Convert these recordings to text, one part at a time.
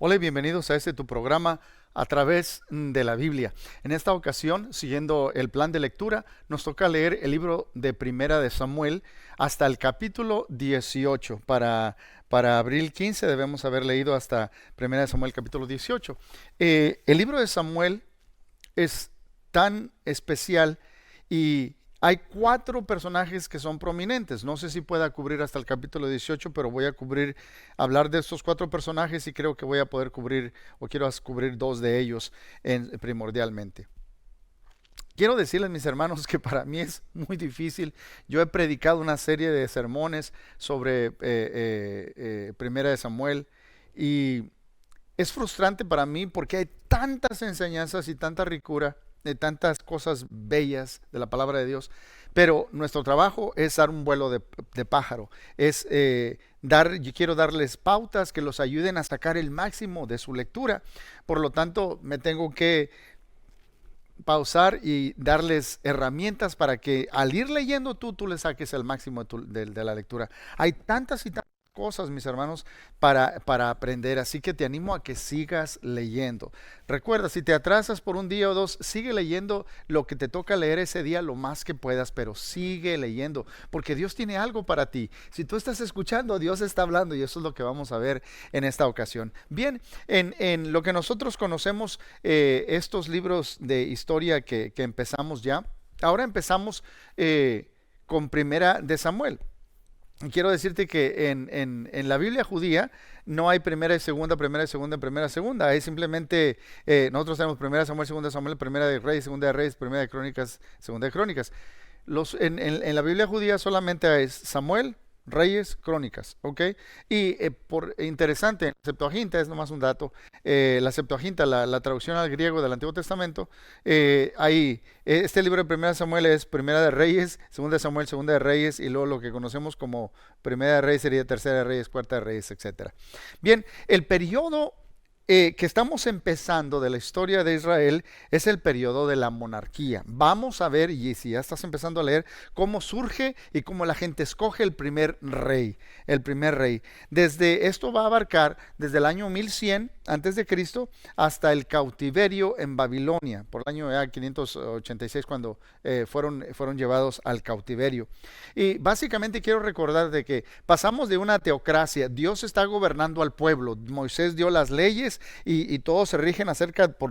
Hola y bienvenidos a este tu programa a través de la Biblia. En esta ocasión, siguiendo el plan de lectura, nos toca leer el libro de Primera de Samuel hasta el capítulo 18. Para abril 15 debemos haber leído hasta Primera de Samuel capítulo 18. El libro de Samuel es tan especial y hay cuatro personajes que son prominentes. No sé si pueda cubrir hasta el capítulo 18, pero voy a hablar de estos cuatro personajes y creo que voy a poder cubrir, o quiero cubrir dos de ellos primordialmente. Quiero decirles, mis hermanos, que para mí es muy difícil. Yo he predicado una serie de sermones sobre Primera de Samuel y es frustrante para mí porque hay tantas enseñanzas y tanta ricura de tantas cosas bellas de la palabra de Dios, pero nuestro trabajo es dar un vuelo de pájaro, es yo quiero darles pautas que los ayuden a sacar el máximo de su lectura. Por lo tanto, me tengo que pausar y darles herramientas para que al ir leyendo tú le saques el máximo de la lectura. Hay tantas y tantas cosas, mis hermanos, para aprender, así que te animo a que sigas leyendo. Recuerda, si te atrasas por un día o dos, sigue leyendo lo que te toca leer ese día lo más que puedas, pero sigue leyendo, porque Dios tiene algo para ti. Si tú estás escuchando, Dios está hablando y eso es lo que vamos a ver en esta ocasión. Bien, en lo que nosotros conocemos, estos libros de historia que empezamos ya, ahora empezamos con Primera de Samuel. Quiero decirte que en la Biblia judía no hay primera y segunda, primera y segunda, primera y segunda. Hay simplemente, nosotros tenemos primera de Samuel, segunda de Samuel, primera de Reyes, segunda de Reyes, primera de Crónicas, segunda de Crónicas. En la Biblia judía solamente es Samuel, Reyes, Crónicas, ¿ok? Y por interesante, en la Septuaginta, es nomás un dato, la Septuaginta, la traducción al griego del Antiguo Testamento, ahí, este libro de Primera de Samuel es Primera de Reyes, Segunda de Samuel, Segunda de Reyes, y luego lo que conocemos como Primera de Reyes sería Tercera de Reyes, Cuarta de Reyes, etcétera. Bien, el periodo que estamos empezando de la historia de Israel es el periodo de la monarquía. Vamos a ver, y si ya estás empezando a leer, cómo surge y cómo la gente escoge el primer rey. El primer rey. Esto va a abarcar desde el año 1100 antes de Cristo hasta el cautiverio en Babilonia, por el año 586 cuando fueron llevados al cautiverio. Y básicamente quiero recordar de que pasamos de una teocracia, Dios está gobernando al pueblo, Moisés dio las leyes y todos se rigen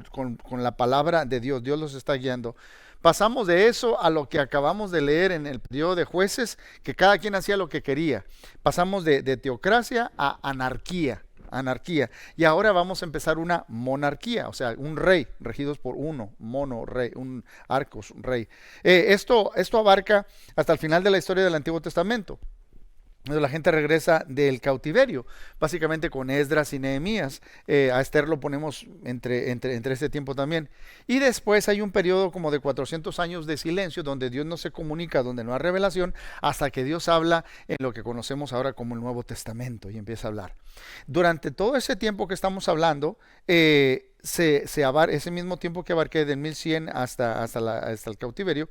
con la palabra de Dios. Dios los está guiando. Pasamos de eso a lo que acabamos de leer en el periodo de jueces, que cada quien hacía lo que quería. Pasamos de teocracia a anarquía. Anarquía. Y ahora vamos a empezar una monarquía, o sea, un rey, regidos por uno, mono, rey, un arcos, un rey. Esto abarca hasta el final de la historia del Antiguo Testamento. La gente regresa del cautiverio, básicamente con Esdras y Nehemías. A Esther lo ponemos entre este tiempo también. Y después hay un periodo como de 400 años de silencio, donde Dios no se comunica, donde no hay revelación, hasta que Dios habla en lo que conocemos ahora como el Nuevo Testamento y empieza a hablar. Durante todo ese tiempo que estamos hablando, ese mismo tiempo que abarqué del 1100 hasta el cautiverio,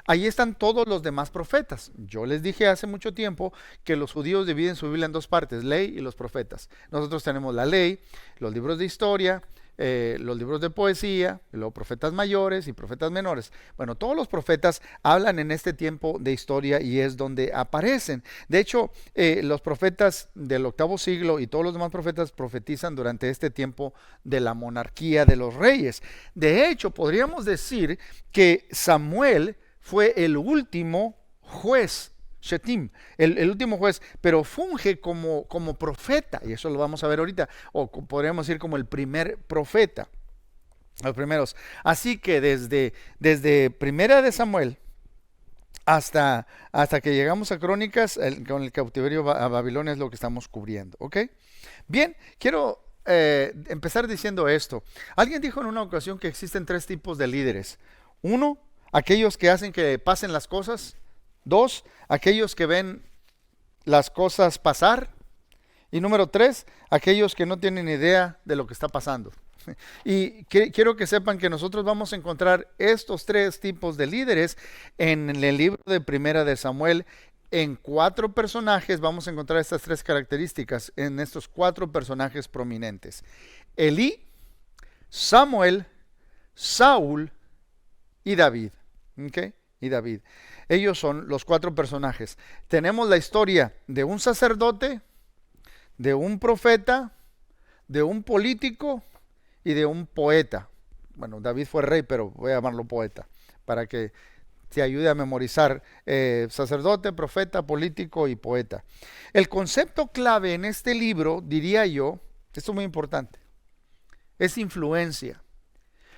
ahí están todos los demás profetas. Yo les dije hace mucho tiempo que los judíos dividen su Biblia en dos partes, ley y los profetas. Nosotros tenemos la ley, los libros de historia, los libros de poesía, los profetas mayores y profetas menores. Bueno, todos los profetas hablan en este tiempo de historia y es donde aparecen. De hecho, los profetas del octavo siglo y todos los demás profetas profetizan durante este tiempo de la monarquía de los reyes. De hecho, podríamos decir que Samuel fue el último juez, Shetim, el último juez, pero funge como profeta, y eso lo vamos a ver ahorita, o podríamos decir como el primer profeta, los primeros. Así que desde Primera de Samuel hasta que llegamos a Crónicas, con el cautiverio a Babilonia es lo que estamos cubriendo, ¿ok? Bien, quiero empezar diciendo esto. Alguien dijo en una ocasión que existen tres tipos de líderes. Uno, aquellos que hacen que pasen las cosas. Dos, aquellos que ven las cosas pasar. Y número tres, aquellos que no tienen idea de lo que está pasando. Y quiero que sepan que nosotros vamos a encontrar estos tres tipos de líderes en el libro de Primera de Samuel. En cuatro personajes vamos a encontrar estas tres características en estos cuatro personajes prominentes. Elí, Samuel, Saúl y David. ¿Ok? Y David. Ellos son los 4 personajes. Tenemos la historia de un sacerdote, de un profeta, de un político y de un poeta. Bueno, David fue rey, pero voy a llamarlo poeta, para que te ayude a memorizar sacerdote, profeta, político y poeta. El concepto clave en este libro, diría yo, esto es muy importante, es influencia.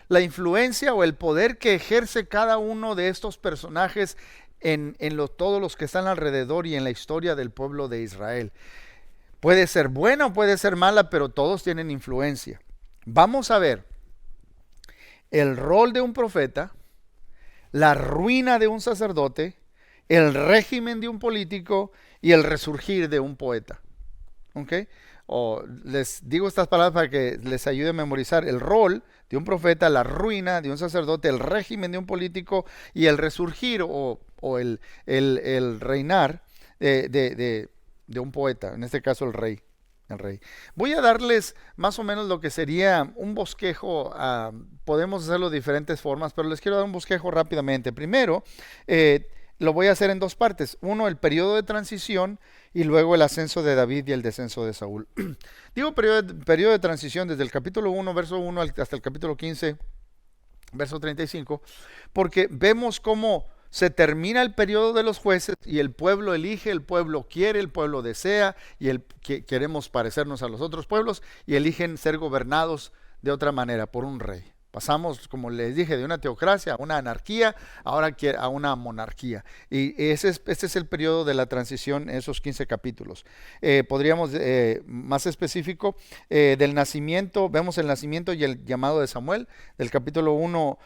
La influencia o el poder que ejerce cada uno de estos personajes en todos los que están alrededor y en la historia del pueblo de Israel. Puede ser buena o puede ser mala, pero todos tienen influencia. Vamos a ver el rol de un profeta, la ruina de un sacerdote, el régimen de un político y el resurgir de un poeta. ¿Ok? Les digo estas palabras para que les ayude a memorizar el rol de un profeta, la ruina de un sacerdote, el régimen de un político y el resurgir o el reinar de un poeta, en este caso el rey. Voy a darles más o menos lo que sería un bosquejo. Podemos hacerlo de diferentes formas, pero les quiero dar un bosquejo rápidamente. Primero, lo voy a hacer en 2 partes. Uno, el periodo de transición y luego el ascenso de David y el descenso de Saúl. Digo periodo de transición desde el capítulo 1, verso 1 hasta el capítulo 15, verso 35, porque vemos cómo se termina el periodo de los jueces y el pueblo elige, el pueblo quiere, el pueblo desea y queremos parecernos a los otros pueblos y eligen ser gobernados de otra manera por un rey. Pasamos, como les dije, de una teocracia a una anarquía, ahora a una monarquía. Y este es el periodo de la transición, esos 15 capítulos. Podríamos, más específico, del nacimiento, vemos el nacimiento y el llamado de Samuel, del capítulo 1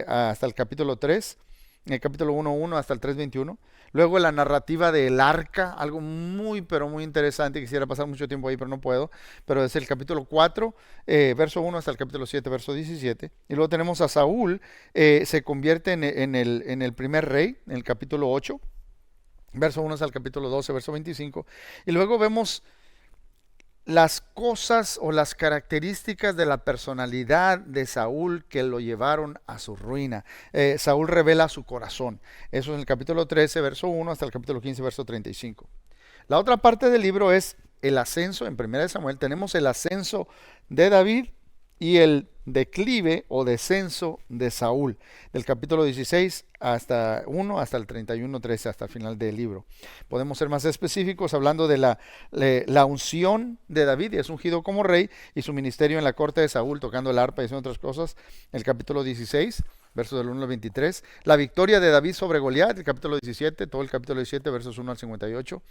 hasta el capítulo 3. En el capítulo 1.1 hasta el 3.21. Luego la narrativa del arca, algo muy, pero muy interesante. Quisiera pasar mucho tiempo ahí, pero no puedo. Pero es el capítulo 4, verso 1 hasta el capítulo 7, verso 17. Y luego tenemos a Saúl, se convierte en el primer rey, en el capítulo 8, verso 1 hasta el capítulo 12, verso 25. Y luego vemos las cosas o las características de la personalidad de Saúl que lo llevaron a su ruina. Saúl revela su corazón. Eso es en el capítulo 13, verso 1 hasta el capítulo 15, verso 35. La otra parte del libro es el ascenso. En 1 Samuel tenemos el ascenso de David y el declive o descenso de Saúl, del capítulo 16 hasta 1 hasta el 31:13, hasta el final del libro. Podemos ser más específicos hablando de la unción de David, y es ungido como rey, y su ministerio en la corte de Saúl, tocando el arpa y haciendo otras cosas, el capítulo 16, versos del 1 al 23. La victoria de David sobre Goliat, el capítulo 17, todo el capítulo 17, versos 1 al 58.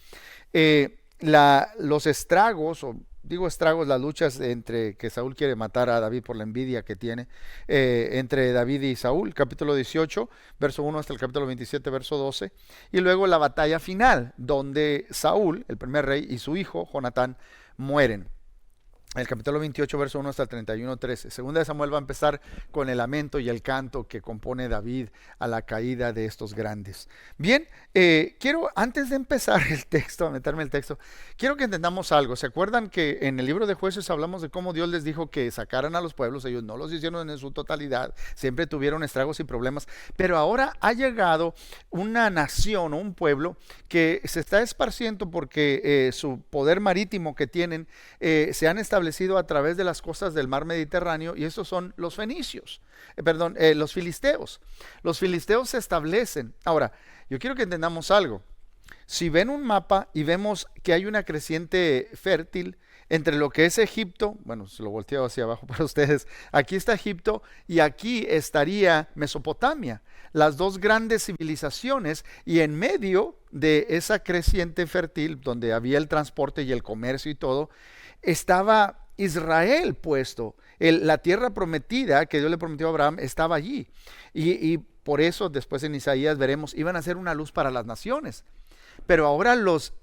Los estragos, o digo estragos, las luchas entre que Saúl quiere matar a David por la envidia que tiene entre David y Saúl, capítulo 18, verso 1 hasta el capítulo 27, verso 12, y luego la batalla final, donde Saúl, el primer rey, y su hijo, Jonatán, mueren. El capítulo 28, verso 1 hasta el 31:13. Segunda de Samuel va a empezar con el lamento y el canto que compone David a la caída de estos grandes. Bien, quiero, antes de empezar el texto, a meterme el texto, quiero que entendamos algo. ¿Se acuerdan que en el libro de Jueces hablamos de cómo Dios les dijo que sacaran a los pueblos? Ellos no los hicieron en su totalidad, siempre tuvieron estragos y problemas, pero ahora ha llegado una nación o un pueblo que se está esparciendo porque su poder marítimo que tienen se han establecido a través de las costas del mar Mediterráneo, y estos son los fenicios, los filisteos. Los filisteos se establecen. Ahora, yo quiero que entendamos algo. Si ven un mapa y vemos que hay una creciente fértil entre lo que es Egipto, bueno, se lo volteo hacia abajo para ustedes, aquí está Egipto y aquí estaría Mesopotamia, las dos grandes civilizaciones, y en medio de esa creciente fértil, donde había el transporte y el comercio y todo, estaba Israel puesto. La tierra prometida que Dios le prometió a Abraham estaba allí. Y por eso después en Isaías veremos, iban a ser una luz para las naciones. Pero ahora los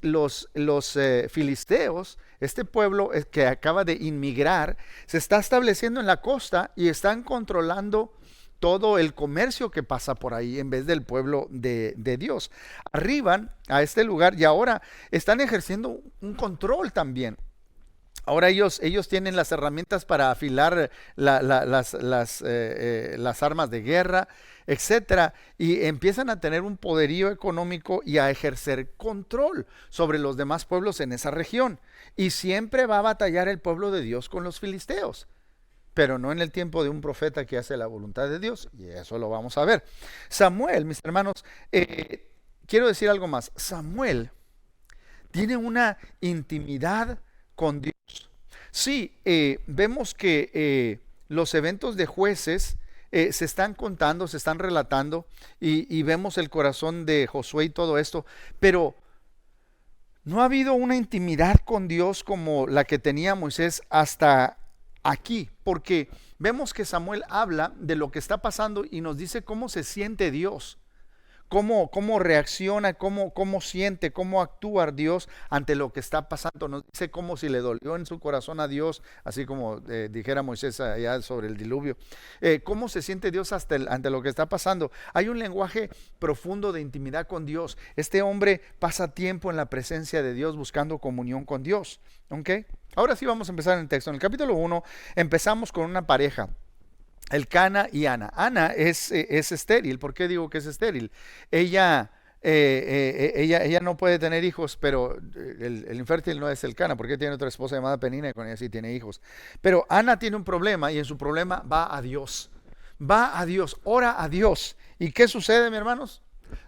filisteos, este pueblo que acaba de inmigrar, se está estableciendo en la costa y están controlando todo el comercio que pasa por ahí en vez del pueblo de Dios. Arriban a este lugar y ahora están ejerciendo un control también. Ahora ellos tienen las herramientas para afilar las armas de guerra, etcétera, y empiezan a tener un poderío económico y a ejercer control sobre los demás pueblos en esa región. Y siempre va a batallar el pueblo de Dios con los filisteos, pero no en el tiempo de un profeta que hace la voluntad de Dios, y eso lo vamos a ver. Samuel, mis hermanos, quiero decir algo más. Samuel tiene una intimidad con Dios. Sí, vemos que los eventos de jueces se están contando, se están relatando y vemos el corazón de Josué y todo esto, pero no ha habido una intimidad con Dios como la que tenía Moisés hasta aquí, porque vemos que Samuel habla de lo que está pasando y nos dice cómo se siente Dios. Cómo reacciona, cómo siente, cómo actúa Dios ante lo que está pasando. Nos dice como si le dolió en su corazón a Dios, así como dijera Moisés allá sobre el diluvio. Cómo se siente Dios ante lo que está pasando. Hay un lenguaje profundo de intimidad con Dios. Este hombre pasa tiempo en la presencia de Dios buscando comunión con Dios. ¿Okay? Ahora sí vamos a empezar en el texto. En el capítulo 1 empezamos con una pareja. Elcana y Ana. Ana es estéril. ¿Por qué digo que es estéril? Ella no puede tener hijos, pero el infértil no es Elcana, porque tiene otra esposa llamada Penina y con ella sí tiene hijos. Pero Ana tiene un problema y en su problema va a Dios. Va a Dios, ora a Dios. ¿Y qué sucede, mis hermanos?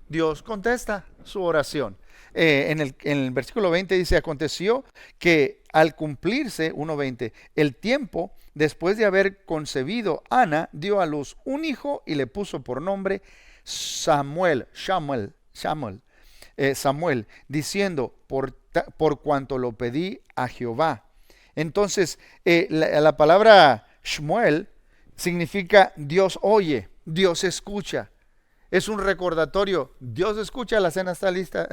Dios contesta su oración. En el versículo 20 dice, aconteció que al cumplirse, 1:20, el tiempo, después de haber concebido, Ana dio a luz un hijo y le puso por nombre Samuel, diciendo, por cuanto lo pedí a Jehová. Entonces, la palabra Shmuel significa Dios oye, Dios escucha. Es un recordatorio. Dios escucha, la cena está lista.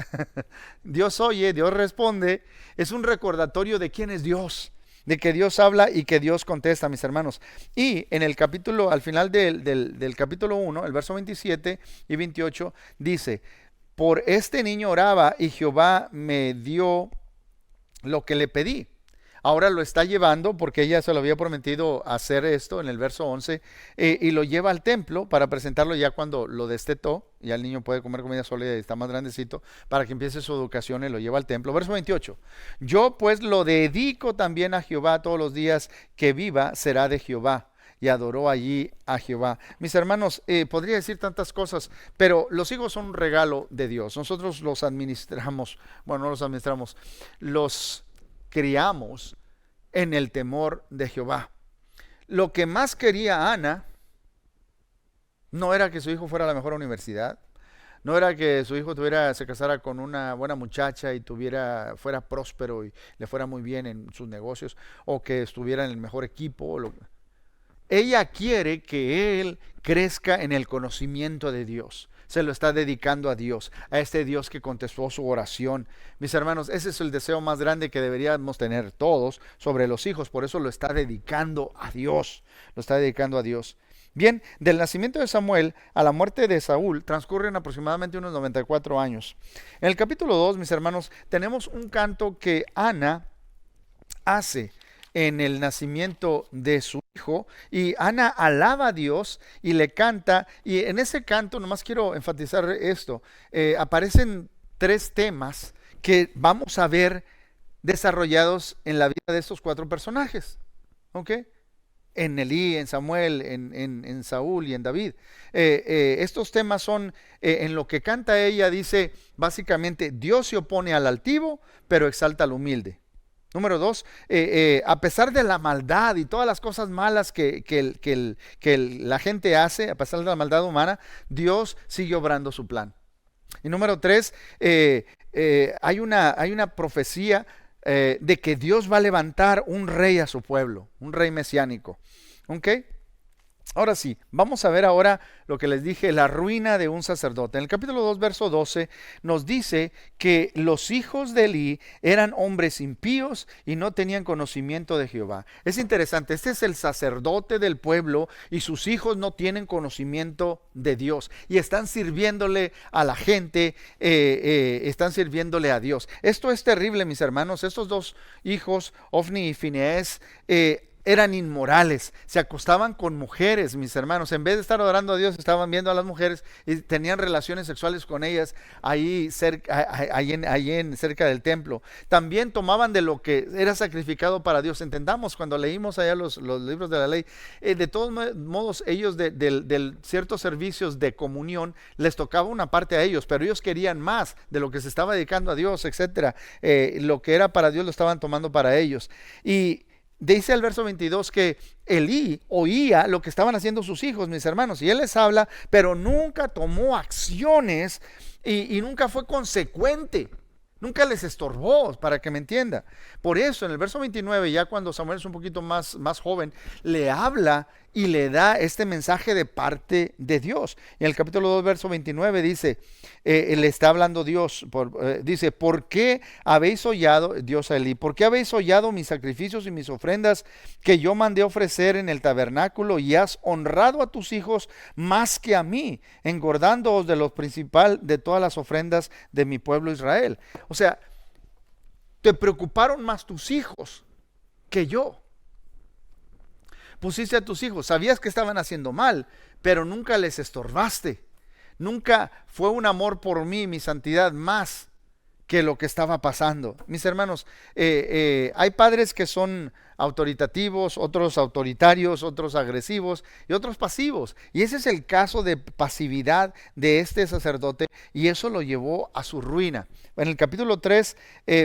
Dios oye, Dios responde. Es un recordatorio de quién es Dios, de que Dios habla y que Dios contesta, mis hermanos. Y en el capítulo, al final del capítulo 1, el verso 27 y 28, dice, por este niño oraba y Jehová me dio lo que le pedí. Ahora lo está llevando porque ella se lo había prometido hacer esto en el verso 11 y lo lleva al templo para presentarlo ya cuando lo destetó. Ya el niño puede comer comida sólida y está más grandecito para que empiece su educación y lo lleva al templo. Verso 28. Yo pues lo dedico también a Jehová todos los días que viva será de Jehová. Y adoró allí a Jehová. Mis hermanos, podría decir tantas cosas, pero los hijos son un regalo de Dios. Nosotros los administramos, bueno, no los administramos, los criamos en el temor de Jehová. Lo que más quería Ana no era que su hijo fuera a la mejor universidad, no era que su hijo se casara con una buena muchacha y fuera próspero y le fuera muy bien en sus negocios, o que estuviera en el mejor equipo. Ella quiere que él crezca en el conocimiento de Dios. Se lo está dedicando a Dios, a este Dios que contestó su oración. Mis hermanos, ese es el deseo más grande que deberíamos tener todos sobre los hijos. Por eso lo está dedicando a Dios. Lo está dedicando a Dios. Bien, del nacimiento de Samuel a la muerte de Saúl transcurren aproximadamente unos 94 años. En el capítulo 2, mis hermanos, tenemos un canto que Ana hace en el nacimiento de su hijo, y Ana alaba a Dios y le canta, y en ese canto, nomás quiero enfatizar esto, aparecen 3 temas que vamos a ver desarrollados en la vida de estos 4 personajes, ¿ok? En Elí, en Samuel, en Saúl y en David. Estos temas son, en lo que canta ella, dice básicamente, Dios se opone al altivo, pero exalta al humilde. Número 2, a pesar de la maldad y todas las cosas malas que la gente hace, a pesar de la maldad humana, Dios sigue obrando su plan. Y número 3, hay una profecía de que Dios va a levantar un rey a su pueblo, un rey mesiánico. ¿Ok? Ahora sí, vamos a ver ahora lo que les dije, la ruina de un sacerdote. En el capítulo 2, verso 12, nos dice que los hijos de Elí eran hombres impíos y no tenían conocimiento de Jehová. Es interesante, este es el sacerdote del pueblo y sus hijos no tienen conocimiento de Dios y están sirviéndole a la gente, están sirviéndole a Dios. Esto es terrible, mis hermanos. Estos dos hijos, Ofni y Fineés, eran inmorales, se acostaban con mujeres, mis hermanos. En vez de estar adorando a Dios, estaban viendo a las mujeres y tenían relaciones sexuales con ellas ahí cerca, cerca del templo. También tomaban de lo que era sacrificado para Dios. Entendamos, cuando leímos allá los libros de la ley, de todos modos, ellos de ciertos servicios de comunión les tocaba una parte a ellos, pero ellos querían más de lo que se estaba dedicando a Dios, etcétera. Lo que era para Dios lo estaban tomando para ellos. Y dice el verso 22 que Elí oía lo que estaban haciendo sus hijos, mis hermanos, y él les habla, pero nunca tomó acciones y nunca fue consecuente. Nunca les estorbó, para que me entienda. Por eso en el verso 29, ya cuando Samuel es un poquito más joven, le habla y le da este mensaje de parte de Dios. En el capítulo 2, verso 29 dice, le está hablando Dios, dice, ¿por qué habéis hollado, Dios a Elí, por qué habéis hollado mis sacrificios y mis ofrendas que yo mandé ofrecer en el tabernáculo y has honrado a tus hijos más que a mí, engordándoos de lo principal de todas las ofrendas de mi pueblo Israel? O sea, te preocuparon más tus hijos que yo. Pusiste a tus hijos, sabías que estaban haciendo mal, pero nunca les estorbaste. Nunca fue un amor por mí, mi santidad, más que lo que estaba pasando. Mis hermanos, hay padres que son autoritativos, otros autoritarios, otros agresivos y otros pasivos. Y ese es el caso de pasividad de este sacerdote y eso lo llevó a su ruina. En el capítulo 3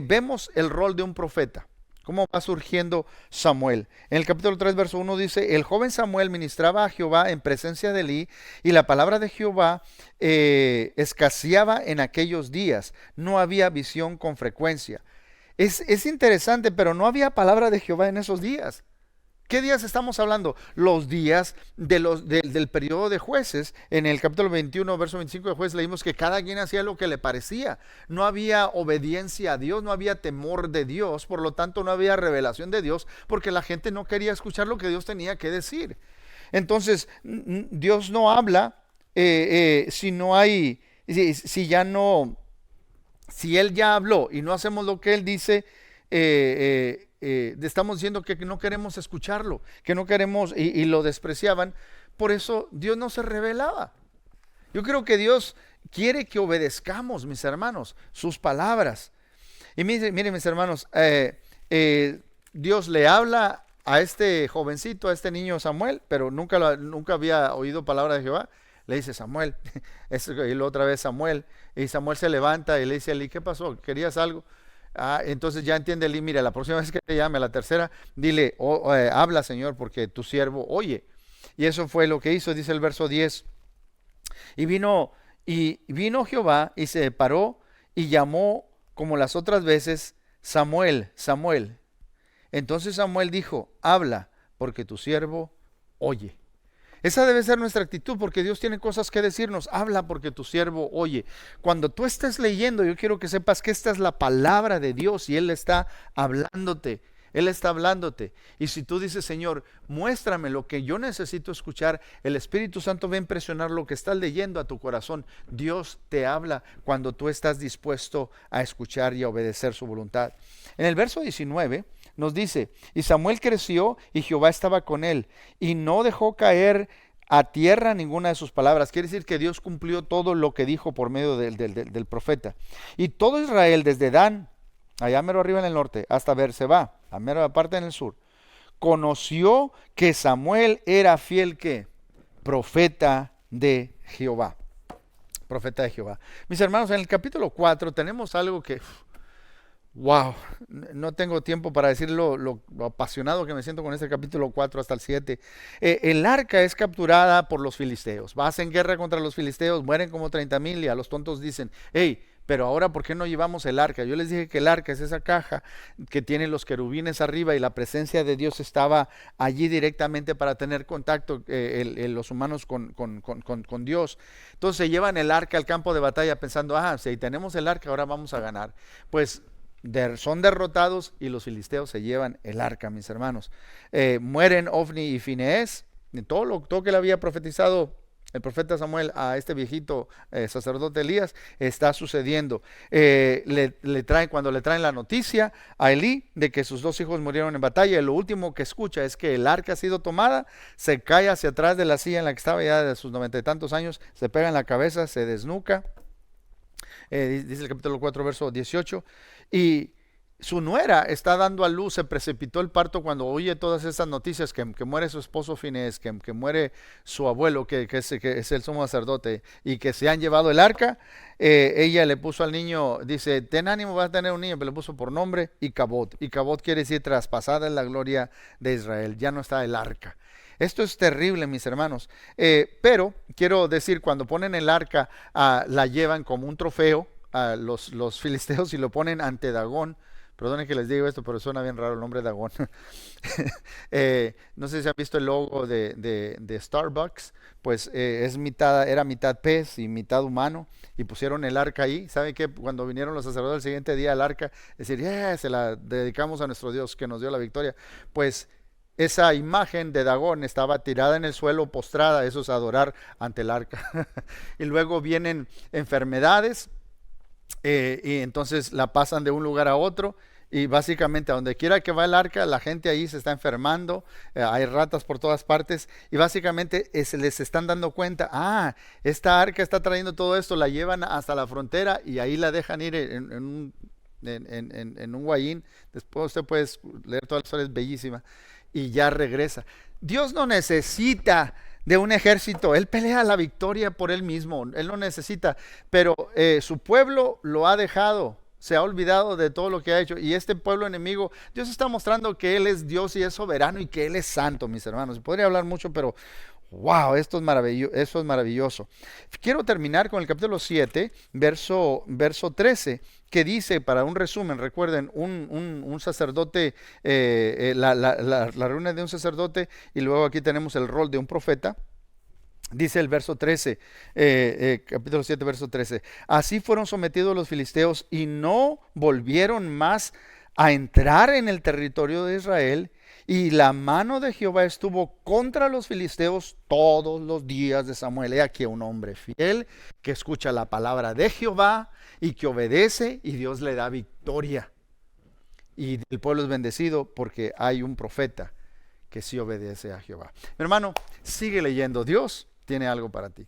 vemos el rol de un profeta. ¿Cómo va surgiendo Samuel? En el capítulo 3, verso 1 dice, el joven Samuel ministraba a Jehová en presencia de Elí, y la palabra de Jehová escaseaba en aquellos días. No había visión con frecuencia. Es interesante, pero no había palabra de Jehová en esos días. ¿Qué días estamos hablando? Los días del periodo de jueces. En el capítulo 21, verso 25 de jueces leímos que cada quien hacía lo que le parecía. No había obediencia a Dios, no había temor de Dios, por lo tanto no había revelación de Dios, porque la gente no quería escuchar lo que Dios tenía que decir. Entonces, Dios no habla si no hay, si ya no, si Él ya habló y no hacemos lo que Él dice, estamos diciendo que no queremos escucharlo, que no queremos y lo despreciaban. Por eso Dios no se revelaba. Yo creo que Dios quiere que obedezcamos, mis hermanos, sus palabras. Y miren mis hermanos, Dios le habla a este jovencito, a este niño Samuel, pero nunca había oído palabra de Jehová. Le dice Samuel, y luego otra vez Samuel, y Samuel se levanta y le dice a Eli, ¿qué pasó? ¿Querías algo? Entonces ya entiende Eli, mira, la próxima vez que te llame, la tercera, dile, habla Señor, porque tu siervo oye. Y eso fue lo que hizo, dice el verso 10. Y vino Jehová y se paró y llamó como las otras veces, Samuel, Samuel. Entonces Samuel dijo, habla, porque tu siervo oye. Esa debe ser nuestra actitud, porque Dios tiene cosas que decirnos. Habla porque tu siervo oye. Cuando tú estés leyendo, yo quiero que sepas que esta es la palabra de Dios y Él está hablándote. Él está hablándote. Y si tú dices, Señor, muéstrame lo que yo necesito escuchar, el Espíritu Santo va a impresionar lo que estás leyendo a tu corazón. Dios te habla cuando tú estás dispuesto a escuchar y a obedecer su voluntad. En el verso 19 nos dice, y Samuel creció y Jehová estaba con él y no dejó caer a tierra ninguna de sus palabras. Quiere decir que Dios cumplió todo lo que dijo por medio del profeta. Y todo Israel, desde Dan, allá mero arriba en el norte, hasta Berseba, a mero parte en el sur, conoció que Samuel era fiel, ¿qué? Profeta de Jehová. Profeta de Jehová. Mis hermanos, en el capítulo 4 tenemos algo que... Wow, no tengo tiempo para decir lo apasionado que me siento con este capítulo 4 hasta el 7. El arca es capturada por los filisteos. Vas en guerra contra los filisteos, mueren como 30,000 y a los tontos dicen, hey, pero ahora ¿por qué no llevamos el arca? Yo les dije que el arca es esa caja que tiene los querubines arriba y la presencia de Dios estaba allí directamente para tener contacto los humanos con Dios. Entonces se llevan el arca al campo de batalla pensando, si tenemos el arca ahora vamos a ganar. Pues son derrotados y los filisteos se llevan el arca, mis hermanos. Mueren Ofni y Fineés. Todo que le había profetizado el profeta Samuel a este viejito sacerdote Elías está sucediendo. Cuando le traen la noticia a Elí de que sus 2 hijos murieron en batalla, y lo último que escucha es que el arca ha sido tomada, se cae hacia atrás de la silla en la que estaba ya de sus 90 y tantos años, se pega en la cabeza, se desnuca. Dice el capítulo 4, verso 18, y su nuera está dando a luz, se precipitó el parto cuando oye todas esas noticias, que muere su esposo Finés, que muere su abuelo, que es el sumo sacerdote, y que se han llevado el arca. Ella le puso al niño, dice, ten ánimo, vas a tener un niño, pero le puso por nombre Icabod. Icabod quiere decir traspasada en la gloria de Israel, ya no está el arca. Esto es terrible, mis hermanos, pero quiero decir, cuando ponen el arca, la llevan como un trofeo a los filisteos y lo ponen ante Dagón. Perdonen que les digo esto, pero suena bien raro el nombre de Dagón. No sé si han visto el logo de Starbucks, pues era mitad pez y mitad humano, y pusieron el arca ahí. ¿Saben qué? Cuando vinieron los sacerdotes el siguiente día al arca, decir, se la dedicamos a nuestro Dios que nos dio la victoria, pues esa imagen de Dagón estaba tirada en el suelo, postrada, eso es adorar ante el arca. Y luego vienen enfermedades, y entonces la pasan de un lugar a otro, y básicamente a donde quiera que va el arca, la gente ahí se está enfermando, hay ratas por todas partes, y básicamente les están dando cuenta, esta arca está trayendo todo esto, la llevan hasta la frontera y ahí la dejan ir en un guayín. Después usted puede leer toda la historia, es bellísima, y ya regresa. Dios no necesita de un ejército, Él pelea la victoria por Él mismo, Él no necesita, pero su pueblo lo ha dejado, se ha olvidado de todo lo que ha hecho, y este pueblo enemigo, Dios está mostrando que Él es Dios y es soberano y que Él es santo, mis hermanos. Podría hablar mucho, pero wow, esto es maravilloso. Quiero terminar con el capítulo 7, verso 13, que dice, para un resumen, recuerden, un sacerdote, la reunión de un sacerdote, y luego aquí tenemos el rol de un profeta. Dice el verso 13, capítulo 7, verso 13, así fueron sometidos los filisteos y no volvieron más a entrar en el territorio de Israel, y la mano de Jehová estuvo contra los filisteos todos los días de Samuel. He aquí un hombre fiel que escucha la palabra de Jehová y que obedece, y Dios le da victoria. Y el pueblo es bendecido porque hay un profeta que sí obedece a Jehová. Mi hermano, sigue leyendo. Dios tiene algo para ti.